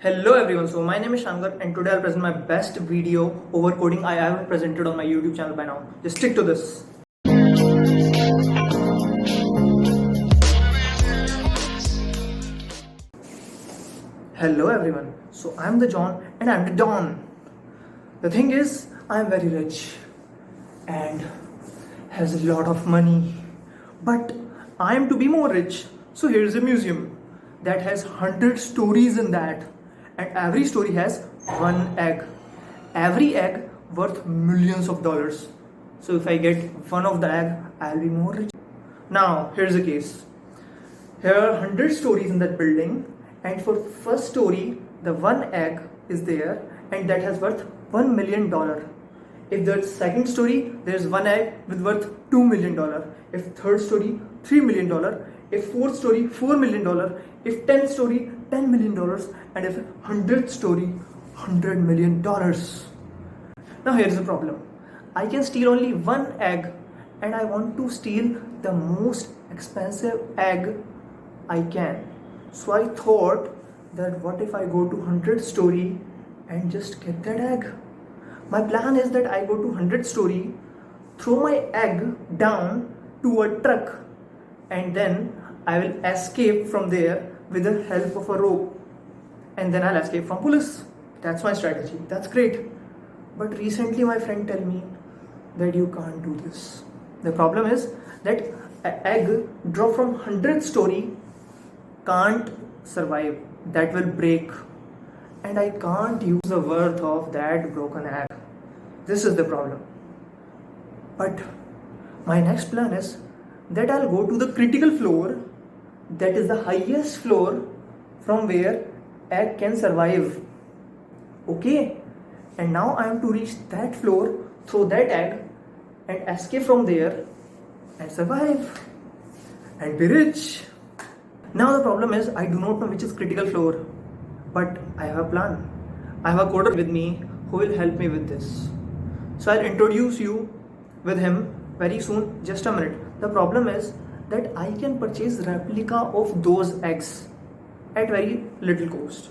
Hello everyone, so my name is Shankar and today I'll present my best video over coding I haven't presented on my YouTube channel by now. Just stick to this. Hello everyone, so I'm the John and I'm the Don. The thing is, I'm very rich and has a lot of money, but I'm to be more rich. So here's a museum that has 100 stories in that, and every story has one egg. Every egg worth millions of dollars. So if I get one of the egg, I'll be more rich. Now here's the case. Here are 100 stories in that building, and for first story, the one egg is there, and that has worth $1 million. If the second story, there's one egg with worth $2 million. If third story, $3 million. If fourth story, $4 million. If 10th story, $10 million. And if 100th story, $100 million. Now here's the problem. I can steal only one egg, and I want to steal the most expensive egg I can. So I thought that what if I go to 100th story and just get that egg? My plan is that I go to 100th story, throw my egg down to a truck, and then I will escape from there with the help of a rope, and then I'll escape from police. That's my strategy. That's great. But recently my friend tell me that you can't do this. The problem is that an egg drop from 100th story can't survive. That will break, and I can't use the worth of that broken egg. This is the problem. But my next plan is that I'll go to the critical floor, that is the highest floor from where egg can survive. Okay, and now I am to reach that floor, throw that egg, and escape from there and survive and be rich. Now the problem is I do not know which is critical floor, but I have a plan. I have a coder with me who will help me with this. So I'll introduce you with him very soon. Just a minute. The problem is that I can purchase replica of those eggs at very little cost.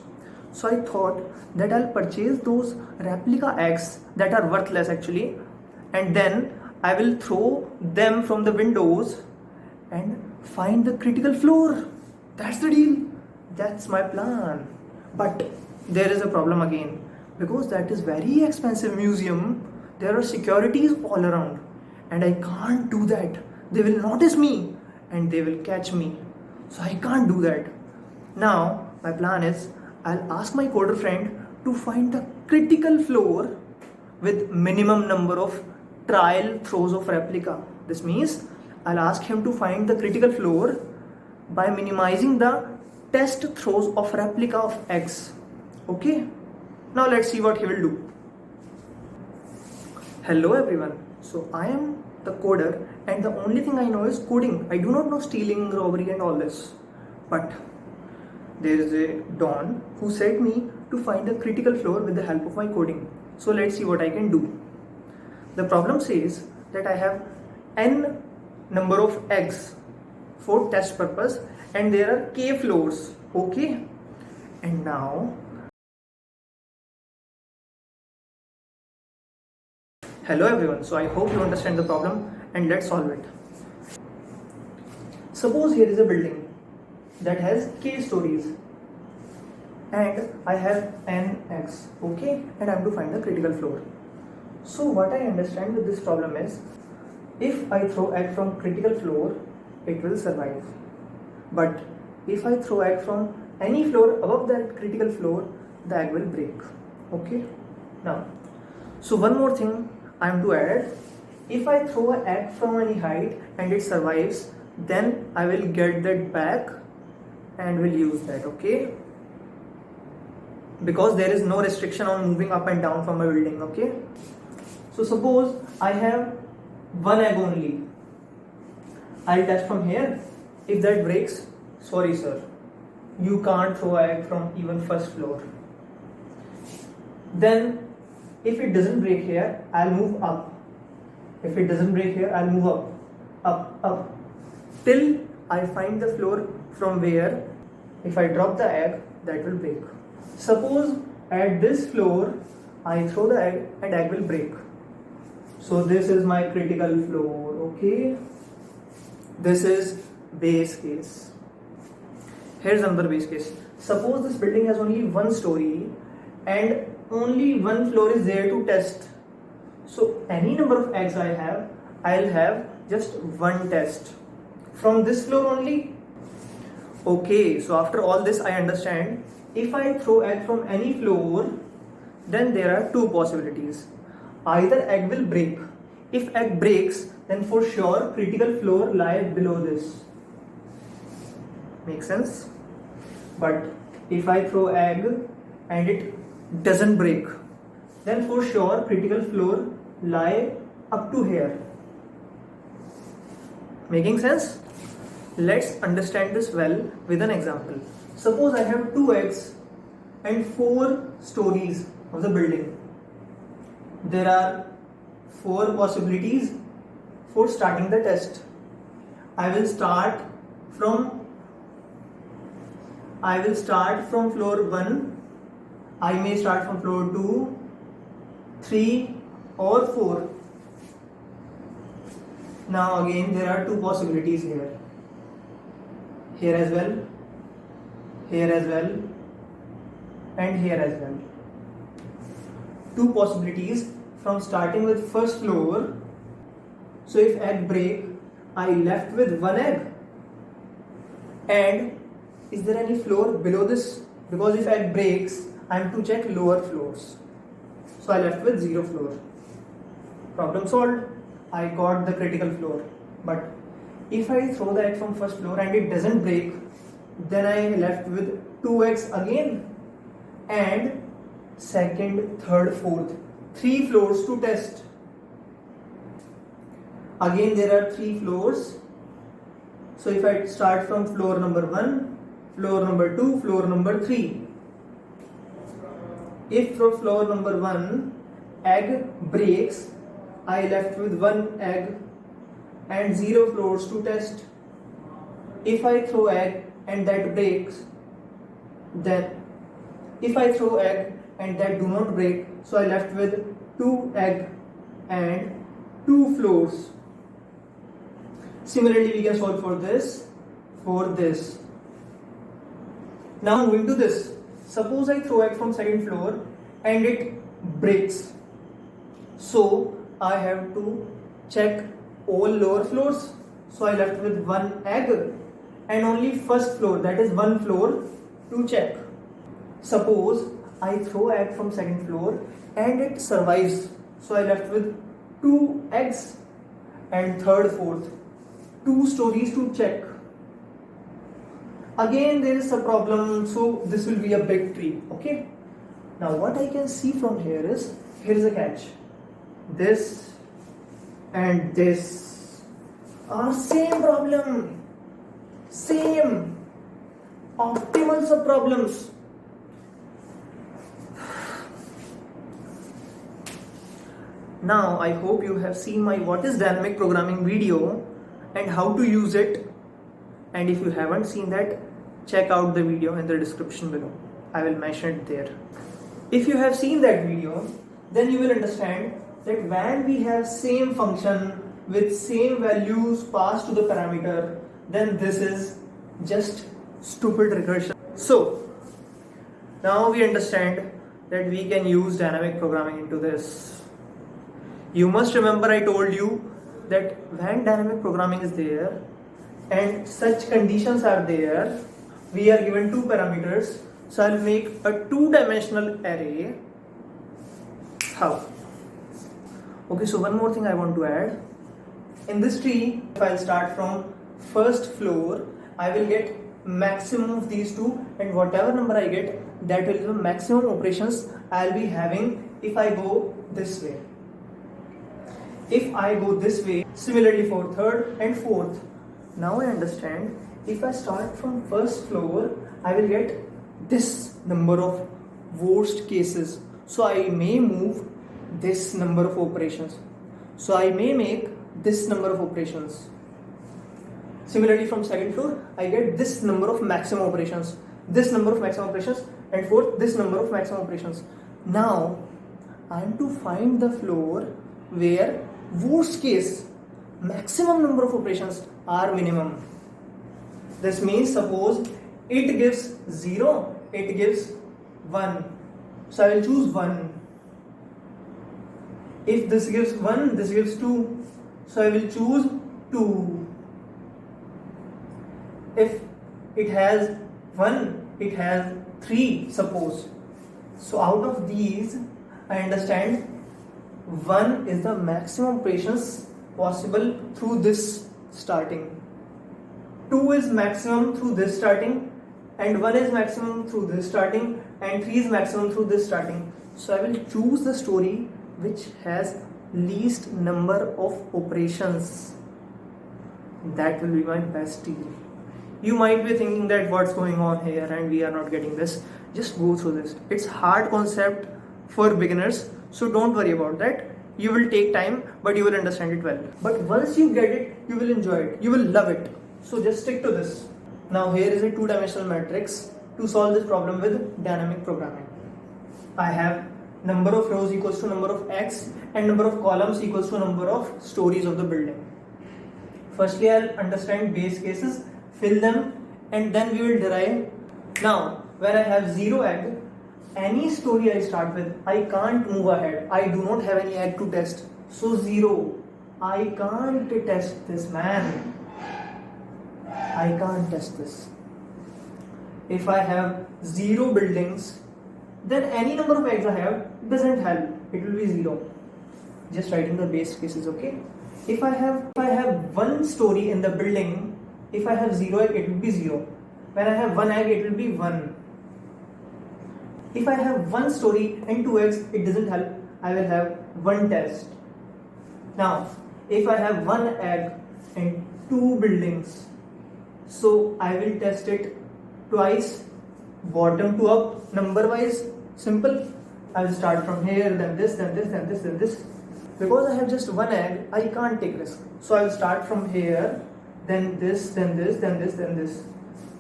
So I thought that I'll purchase those replica eggs that are worthless actually, and then I will throw them from the windows and find the critical floor. That's the deal. That's my plan. But there is a problem again, because that is very expensive museum. There are securities all around, and I can't do that. They will notice me and they will catch me. So I can't do that. Now my plan is I'll ask my coder friend to find the critical floor with minimum number of trial throws of replica. This means I'll ask him to find the critical floor by minimizing the test throws of replica of eggs. Okay, now let's see what he will do. Hello everyone, so I am the coder, and the only thing I know is coding. I do not know stealing, robbery and all this. But there is a Don who said me to find the critical floor with the help of my coding. So let's see what I can do. The problem says that I have n number of eggs for test purpose, and there are k floors. Okay, and now hello everyone, so I hope you understand the problem, and let's solve it. Suppose here is a building that has k stories, and I have n eggs. Okay, and I have to find the critical floor. So what I understand with this problem is, if I throw egg from critical floor, it will survive. But if I throw egg from any floor above that critical floor, the egg will break. Okay, now so one more thing I am to add. If I throw an egg from any height and it survives, then I will get that back and will use that. Okay, because there is no restriction on moving up and down from a building. Okay, so suppose I have one egg only. I'll test from here. If that breaks, sorry sir, you can't throw egg from even first floor. Then if it doesn't break here, I'll move up. If it doesn't break here, I'll move up, till I find the floor from where if I drop the egg, that will break. Suppose at this floor I throw the egg and egg will break. So this is my critical floor, okay? This is base case. Here's another base case. Suppose this building has only one story and only one floor is there to test. So any number of eggs I have, I'll have just one test. From this floor only. Okay, so after all this I understand. If I throw egg from any floor, then there are two possibilities. Either egg will break. If egg breaks, then for sure critical floor lies below this. Make sense? But if I throw egg and it doesn't break, then for sure critical floor lie up to here. Making sense? Let's understand this well with an example. Suppose I have 2 eggs and 4 stories of the building. There are 4 possibilities for starting the test. I will start from floor 1. I may start from floor 2, 3 or 4. Now again there are 2 possibilities here. Here as well, here as well, and here as well. 2 possibilities from starting with first floor. So if egg break, I left with 1 egg. And is there any floor below this? Because if egg breaks, I am to check lower floors. So I left with 0 floor. Problem solved. I got the critical floor. But if I throw the egg from first floor and it doesn't break, then I left with 2 eggs again, and second, third, fourth, 3 floors to test. Again there are 3 floors. So if I start from floor number 1, floor number 2, floor number 3. If from floor number 1 egg breaks, I left with 1 egg and 0 floors to test. If I throw egg and that breaks, then if I throw egg and that do not break, so I left with 2 egg and 2 floors. Similarly we can solve for this. Now moving to this. Suppose I throw egg from second floor and it breaks. So I have to check all lower floors. So I left with 1 egg and only first floor, that is 1 floor to check. Suppose I throw egg from second floor and it survives. So I left with 2 eggs and third, fourth, 2 stories to check. Again there is a problem, so this will be a big tree. Okay. Now what I can see from here is a catch. This and this are same problem, same optimal subproblems. Now I hope you have seen my what is dynamic programming video and how to use it, and if you haven't seen that, check out the video in the description below. I will mention it there. If you have seen that video, then you will understand that when we have same function with same values passed to the parameter, then this is just stupid regression. So now we understand that we can use dynamic programming into this. You must remember I told you that when dynamic programming is there and such conditions are there, we are given 2 parameters. So I'll make a 2-dimensional array. How? Okay, so one more thing I want to add. In this tree, if I'll start from first floor, I will get maximum of these 2, and whatever number I get, that will be the maximum operations I'll be having if I go this way. If I go this way, similarly for third and fourth. Now I understand, if I start from first floor, I will get this number of worst cases. So I may move this number of operations. So I may make this number of operations. Similarly from second floor, I get this number of maximum operations, this number of maximum operations, and fourth this number of maximum operations. Now I am to find the floor where worst case maximum number of operations are minimum. This means suppose it gives 0, it gives 1. So I will choose 1. If this gives 1, this gives 2. So I will choose 2. If it has 1, it has 3, suppose. So out of these, I understand 1 is the maximum operations possible through this starting. 2 is maximum through this starting, and 1 is maximum through this starting, and 3 is maximum through this starting. So I will choose the story which has least number of operations. That will be my best deal. You might be thinking that what's going on here and we are not getting this. Just go through this. It's hard concept for beginners, so don't worry about that. You will take time, but you will understand it well. But once you get it, you will enjoy it. You will love it. So just stick to this. Now here is a two-dimensional matrix to solve this problem with dynamic programming. I have number of rows equals to number of x and number of columns equals to number of stories of the building. Firstly, I'll understand base cases, fill them, and then we will derive. Now, where I have 0 egg, any story I start with, I can't move ahead. I do not have any egg to test. So 0. I can't test this, man. I can't test this. If I have 0 buildings, then any number of eggs I have doesn't help. It will be 0. Just writing the base cases, okay? If I have 1 story in the building, if I have 0 egg, it will be 0. When I have 1 egg, it will be 1. If I have 1 story and 2 eggs, it doesn't help. I will have 1 test. Now, if I have 1 egg and 2 buildings, so I will test it twice, bottom to up, number wise, simple. I will start from here, then this, then this, then this, then this. Because I have just 1 egg, I can't take risk. So I will start from here, then this, then this, then this, then this.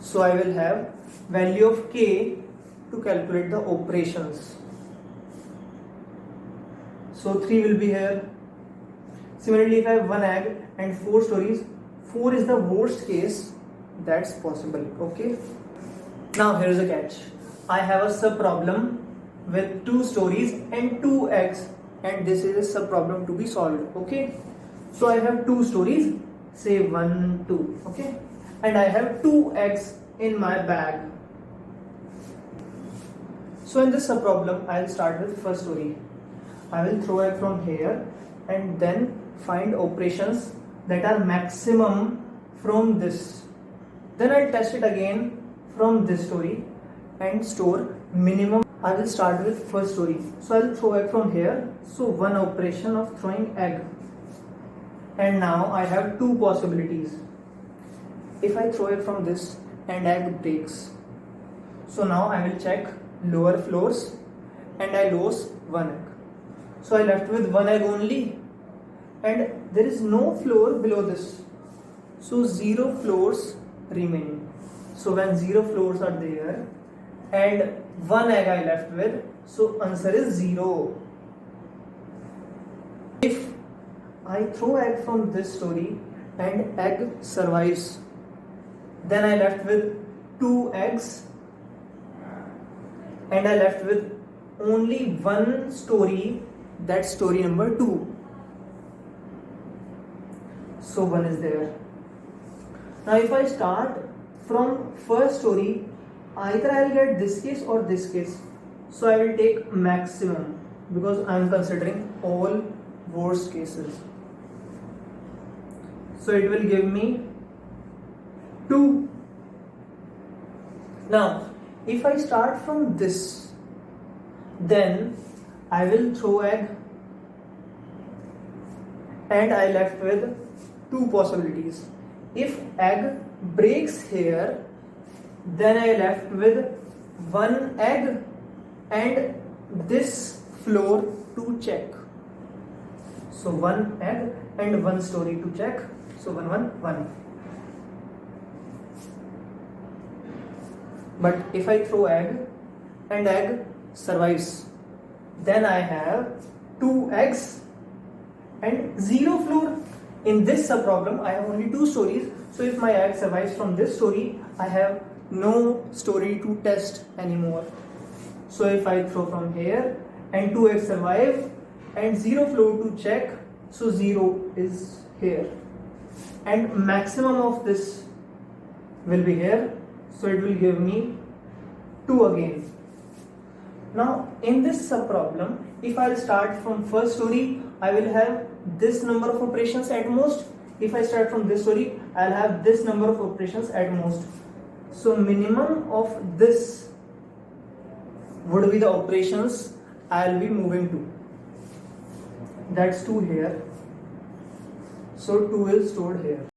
So I will have value of k to calculate the operations. So 3 will be here. Similarly, if I have 1 egg and 4 stories, 4 is the worst case that's possible, okay? Now here is a catch. I have a sub problem with 2 stories and 2 eggs, and this is a sub problem to be solved, okay? So I have 2 stories, say 1, 2, okay? And I have 2 eggs in my bag. So in this sub problem, I'll start with first story. I will throw egg from here and then find operations that are maximum from this. Then I'll test it again from this story and store minimum. I will start with first story. So I'll throw egg from here. So 1 operation of throwing egg. And now I have 2 possibilities. If I throw egg from this and egg breaks. So now I will check lower floors and I lose 1 egg. So I left with 1 egg only. And there is no floor below this. So 0 floors remaining. So when 0 floors are there and 1 egg I left with, so answer is 0. If I throw egg from this story and egg survives, then I left with 2 eggs and I left with only 1 story, that's story number 2. So 1 is there. Now if I start from first story, either I will get this case or this case. So I will take maximum because I am considering all worst cases. So it will give me 2. Now if I start from this, then I will throw egg and I left with 2 possibilities. If egg breaks here, then I left with 1 egg and this floor to check. So 1 egg and 1 story to check. So 1, 1, 1. But if I throw egg and egg survives. Then I have 2 eggs and 0 floor. In this subproblem, I have only 2 stories. So if my egg survives from this story, I have no story to test anymore. So if I throw from here and 2 eggs survive and 0 floor to check, so 0 is here. And maximum of this will be here. So it will give me 2 again. Now in this subproblem, if I start from first story, I will have this number of operations at most. If I start from this story, I'll have this number of operations at most. So minimum of this would be the operations I'll be moving to. That's 2 here. So 2 is stored here.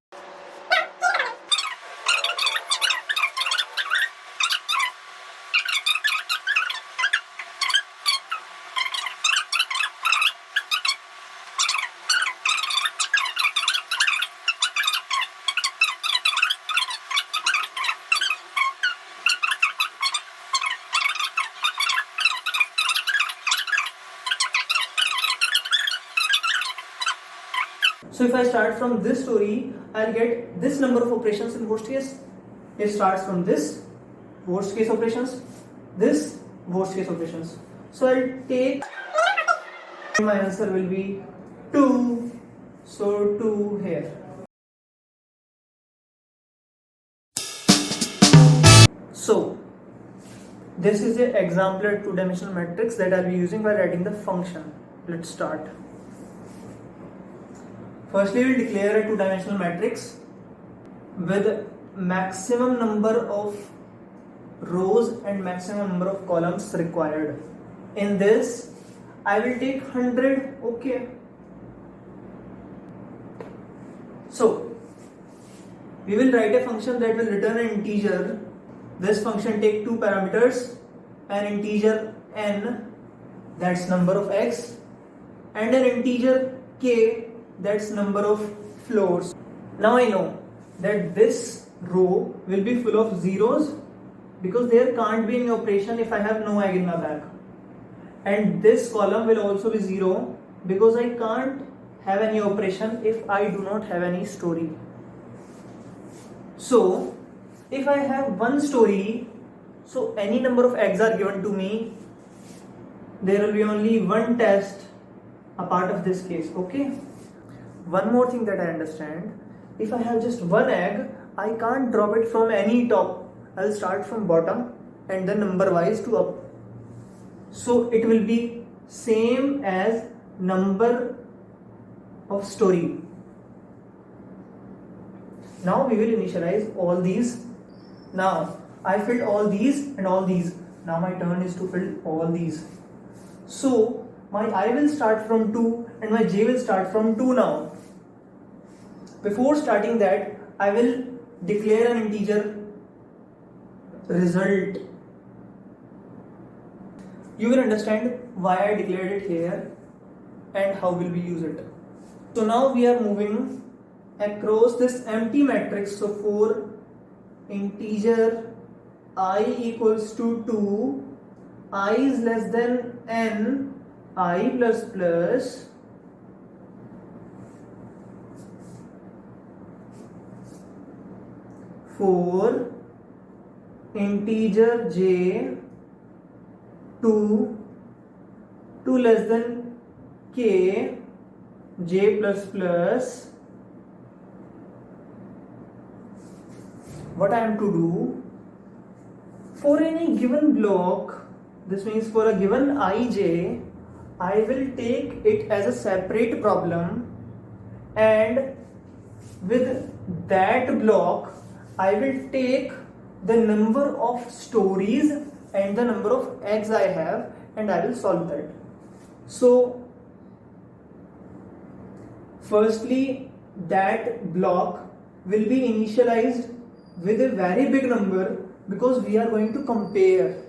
So if I start from this story, I'll get this number of operations in worst case. It starts from this worst case operations, this worst case operations. So I'll take, my answer will be 2. So 2 here. So this is the exemplar 2-dimensional matrix that I'll be using while writing the function. Let's start. Firstly, we'll declare a 2-dimensional matrix with maximum number of rows and maximum number of columns required. In this, I will take 100. Okay. So, we will write a function that will return an integer. This function take 2 parameters, an integer n, that's number of x, and an integer k, that's number of floors. Now I know that this row will be full of zeros because there can't be any operation if I have no egg in my bag. And this column will also be 0 because I can't have any operation if I do not have any story. So if I have one story, so any number of eggs are given to me, there will be only one test a part of this case. Okay. One more thing that I understand, if I have just one egg, I can't drop it from any top. I'll start from bottom and then number wise to up. So it will be same as number of story. Now we will initialize all these. Now I filled all these and all these. Now my turn is to fill all these. So my I will start from 2 and my j will start from 2 now. Before starting that, I will declare an integer result. You will understand why I declared it here and how will we use it. So now we are moving across this empty matrix. So for integer I equals to 2, I is less than n, I plus plus for integer j 2 less than k j plus plus, what I am to do for any given block, this means for a given ij, I will take it as a separate problem, and with that block I will take the number of stories and the number of eggs I have and I will solve that. So firstly, that block will be initialized with a very big number because we are going to compare.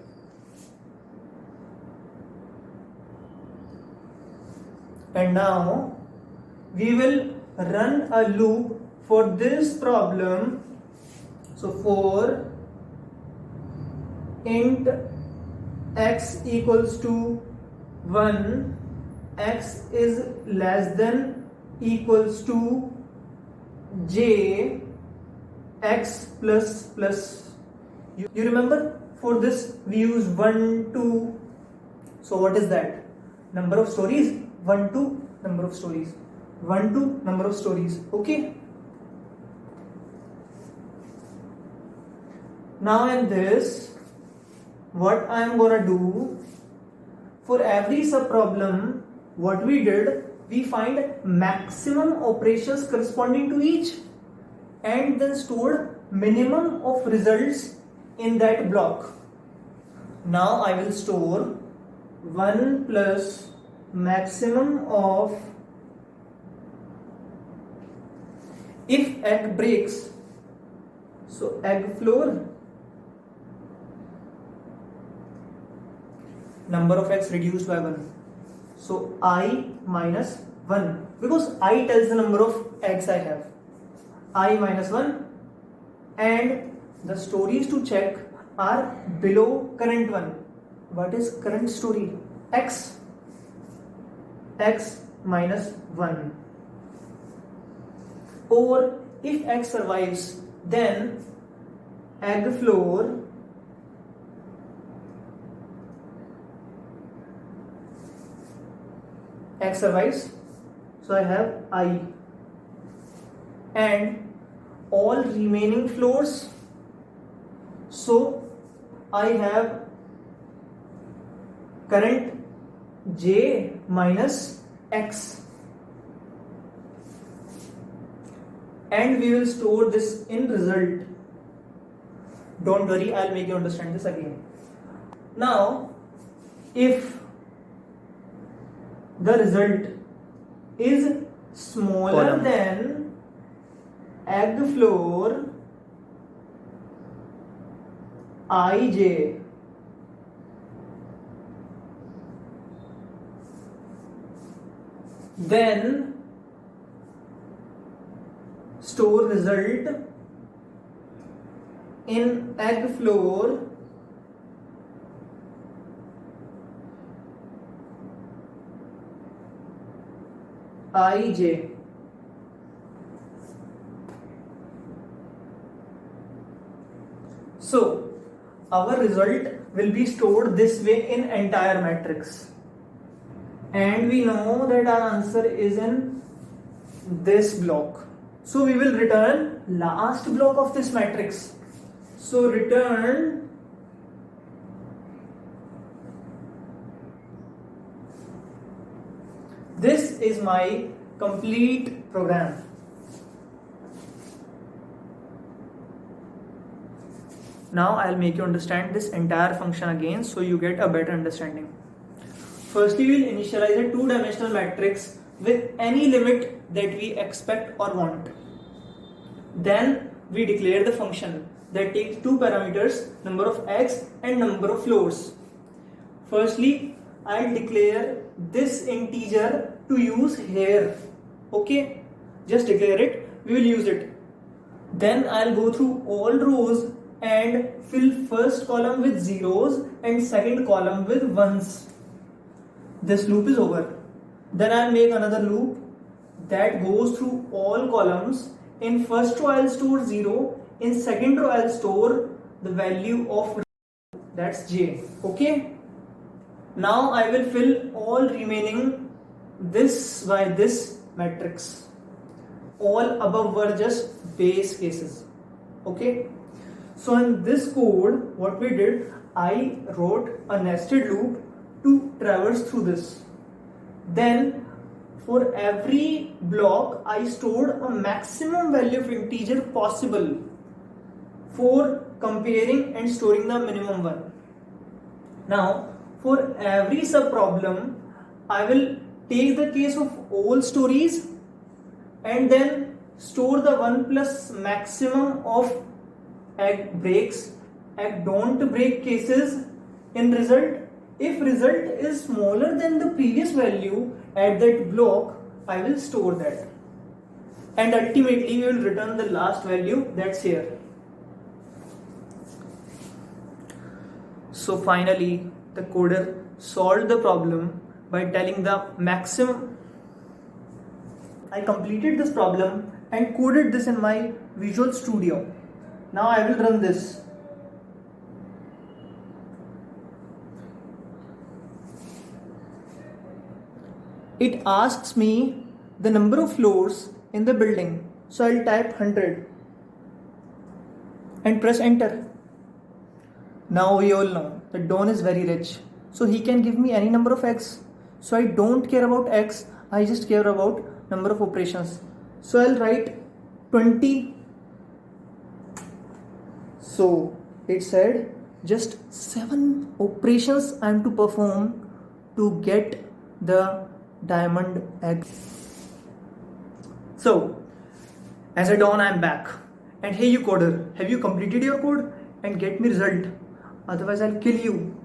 And now we will run a loop for this problem. So for int x equals to 1, x is less than equals to j x plus plus. You remember, for this we use 1 2. So what is that? Number of stories. 1 2 number of stories. 1 2 number of stories. Okay. Now in this, what I am gonna do, for every sub problem, what we did, we find maximum operations corresponding to each and then stored minimum of results in that block. Now I will store 1 plus maximum of, if egg breaks, so egg floor, number of eggs reduced by 1. So I minus 1, because I tells the number of eggs I have. I minus 1, and the stories to check are below current one. What is current story? X. X minus 1. Or if X survives, then egg floor X survives, so I have I, and all remaining floors, so I have current J minus X, and we will store this in result. Don't worry, I'll make you understand this again. Now, if the result is smaller than egg floor Ij, then store result in egg floor Ij. So our result will be stored this way in entire matrix, and we know that our answer is in this block. So we will return last block of this matrix. So return this is my complete program. Now I'll make you understand this entire function again so you get a better understanding. Firstly, we'll initialize a two-dimensional matrix with any limit that we expect or want. Then we declare the function that takes two parameters, number of eggs and number of floors. Firstly, I'll declare this integer to use here. Okay, just declare it, we will use it. Then I'll go through all rows and fill first column with zeros and second column with ones. This loop is over. Then I'll make another loop that goes through all columns. In first row I'll store 0, in second row I'll store the value of, that's j. Okay, now I will fill all remaining this by this matrix. All above were just base cases. Okay, so in this code what we did, I wrote a nested loop to traverse through this. Then for every block I stored a maximum value of integer possible for comparing and storing the minimum one. Now for every sub problem I will take the case of all stories and then store the 1 plus maximum of egg breaks, egg don't break cases in result. If result is smaller than the previous value at that block, I will store that. And ultimately we will return the last value that's here. So finally the coder solved the problem by telling the maximum. I completed this problem and coded this in my Visual Studio. Now I will run this. It asks me the number of floors in the building. So I'll type 100 and press enter. Now we all know that Don is very rich. So he can give me any number of x. So I don't care about x. I just care about number of operations. So I'll write 20. So it said just 7 operations I am to perform to get the diamond egg. So as a Don, I am back. And hey you coder, have you completed your code and get me result? Otherwise I'll kill you.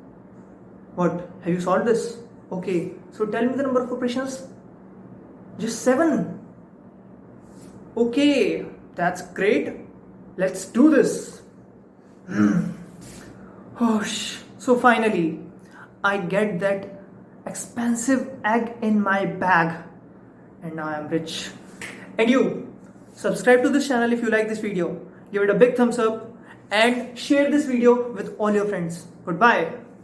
What? Have you solved this? Okay, so tell me the number of operations. Just 7. Okay, that's great. Let's do this. So finally, I get that expensive egg in my bag. And now I'm rich. And you, subscribe to this channel if you like this video. Give it a big thumbs up and share this video with all your friends. Goodbye.